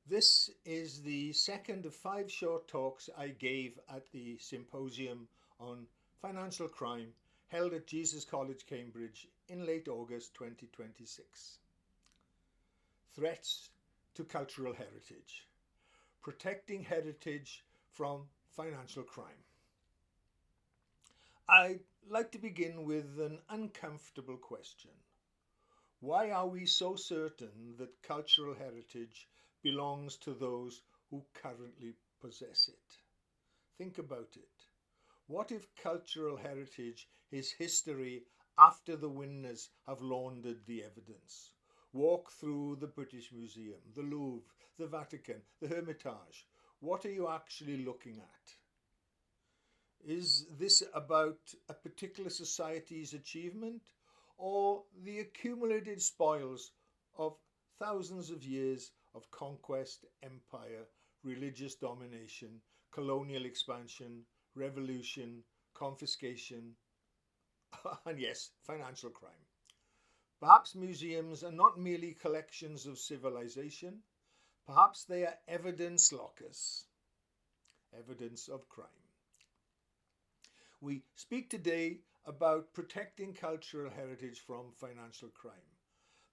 This is the second of 5 short talks I gave at the Symposium on Financial Crime held at Jesus College, Cambridge in late August 2026. Threats to cultural heritage. Protecting heritage from financial crime. I'd like to begin with an uncomfortable question. Why are we so certain that cultural heritage belongs to those who currently possess it? Think about it. What if cultural heritage is history after the winners have laundered the evidence? Walk through the British Museum, the Louvre, the Vatican, the Hermitage. What are you actually looking at? Is this about a particular society's achievement or the accumulated spoils of thousands of years of conquest, empire, religious domination, colonial expansion, revolution, confiscation, and yes, financial crime? Perhaps museums are not merely collections of civilization, perhaps they are evidence lockers, evidence of crime. We speak today about protecting cultural heritage from financial crime,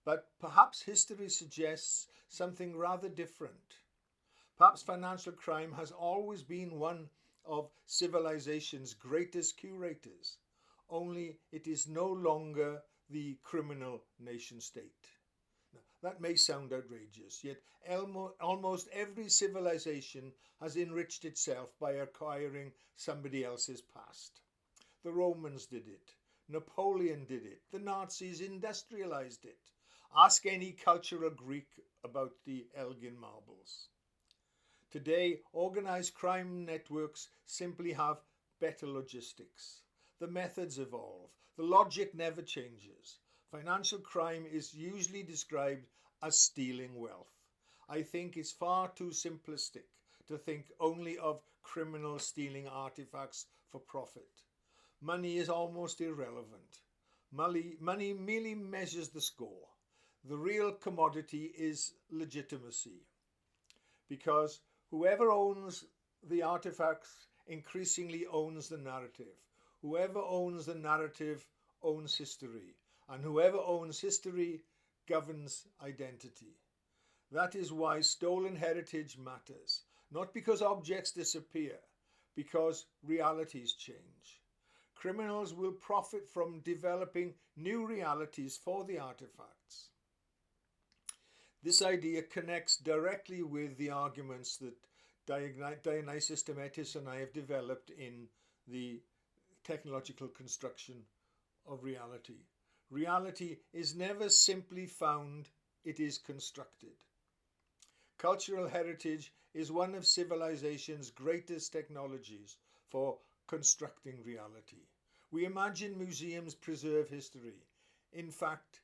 but perhaps history suggests something rather different. Perhaps financial crime has always been one of civilization's greatest curators, only it is no longer the criminal nation state. Now, that may sound outrageous, yet almost every civilization has enriched itself by acquiring somebody else's past. The Romans did it, Napoleon did it, the Nazis industrialized it. Ask any cultural Greek about the Elgin marbles. Today, organized crime networks simply have better logistics. The methods evolve. The logic never changes. Financial crime is usually described as stealing wealth. I think it's far too simplistic to think only of criminals stealing artifacts for profit. Money is almost irrelevant. Money merely measures the score. The real commodity is legitimacy, because whoever owns the artifacts increasingly owns the narrative. Whoever owns the narrative owns history, and whoever owns history governs identity. That is why stolen heritage matters, not because objects disappear, because realities change. Criminals will profit from developing new realities for the artifacts. This idea connects directly with the arguments that Dionysius Demetrius and I have developed in the technological construction of reality. Reality is never simply found, it is constructed. Cultural heritage is one of civilization's greatest technologies for constructing reality. We imagine museums preserve history. In fact,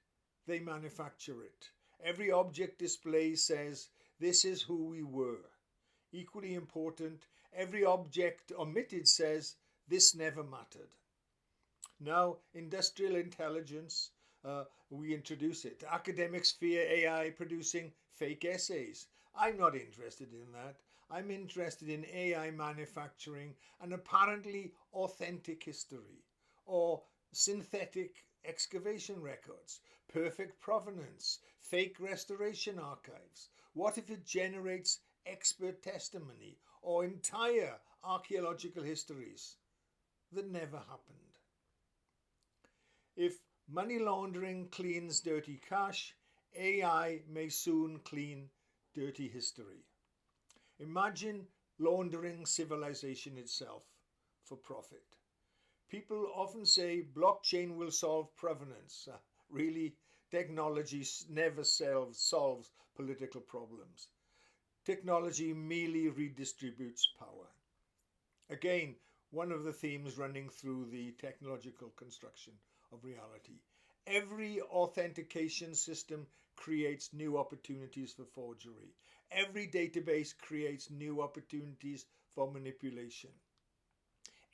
they manufacture it. Every object display says, this is who we were. Equally important, every object omitted says, this never mattered. Now, industrial intelligence, we introduce it. Academics fear AI producing fake essays. I'm not interested in that. I'm interested in AI manufacturing an apparently authentic history, or synthetic excavation records, perfect provenance, fake restoration archives. What if it generates expert testimony or entire archaeological histories that never happened? If money laundering cleans dirty cash, AI may soon clean dirty history. Imagine laundering civilization itself for profit. People often say blockchain will solve provenance. Really, technology never solves political problems. Technology merely redistributes power. Again, one of the themes running through the technological construction of reality. Every authentication system creates new opportunities for forgery. Every database creates new opportunities for manipulation.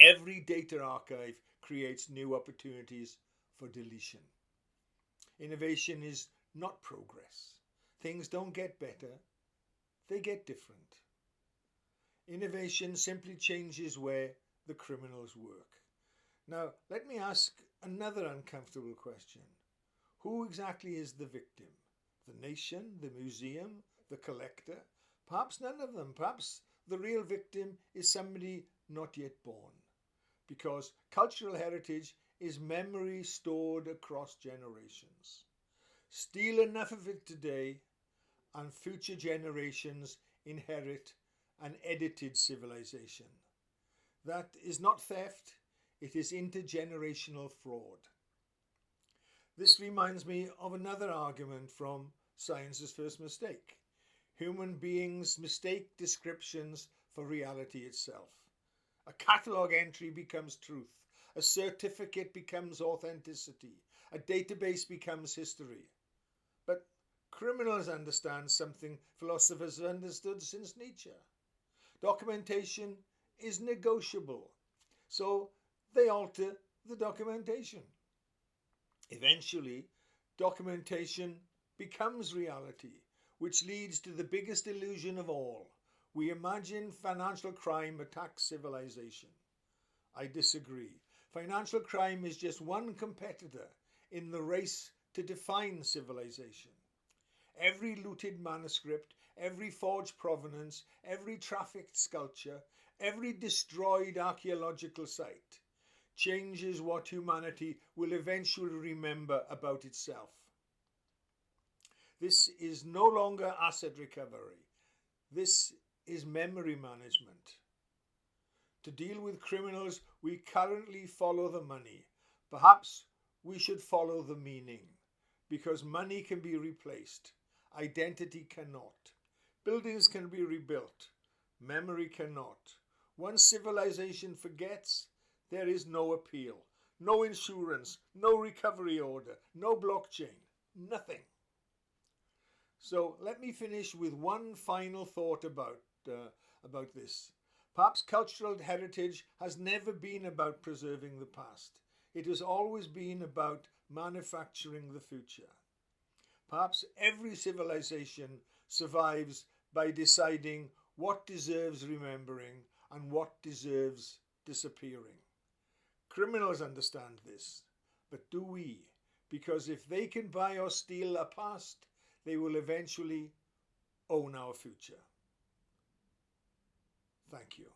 Every data archive creates new opportunities for deletion. Innovation is not progress. Things don't get better, they get different. Innovation simply changes where the criminals work. Now, let me ask another uncomfortable question. Who exactly is the victim? The nation, the museum, the collector? Perhaps none of them. Perhaps the real victim is somebody not yet born. Because cultural heritage is memory stored across generations. Steal enough of it today, and future generations inherit an edited civilization. That is not theft, it is intergenerational fraud. This reminds me of another argument from Science's First Mistake. Human beings mistake descriptions for reality itself. A catalogue entry becomes truth. A certificate becomes authenticity. A database becomes history. But criminals understand something philosophers have understood since Nietzsche. Documentation is negotiable, so they alter the documentation. Eventually, documentation becomes reality, which leads to the biggest illusion of all. We imagine financial crime attacks civilization. I disagree. Financial crime is just one competitor in the race to define civilization. Every looted manuscript, every forged provenance, every trafficked sculpture, every destroyed archaeological site changes what humanity will eventually remember about itself. This is no longer asset recovery. This is memory management. To deal with criminals, we currently follow the money. Perhaps we should follow the meaning, because money can be replaced. Identity cannot. Buildings can be rebuilt. Memory cannot. Once civilization forgets, there is no appeal, no insurance, no recovery order, no blockchain, nothing. So let me finish with one final thought about this. Perhaps cultural heritage has never been about preserving the past. It has always been about manufacturing the future. Perhaps every civilization survives by deciding what deserves remembering and what deserves disappearing. Criminals understand this, but do we? Because if they can buy or steal our past, they will eventually own our future. Thank you.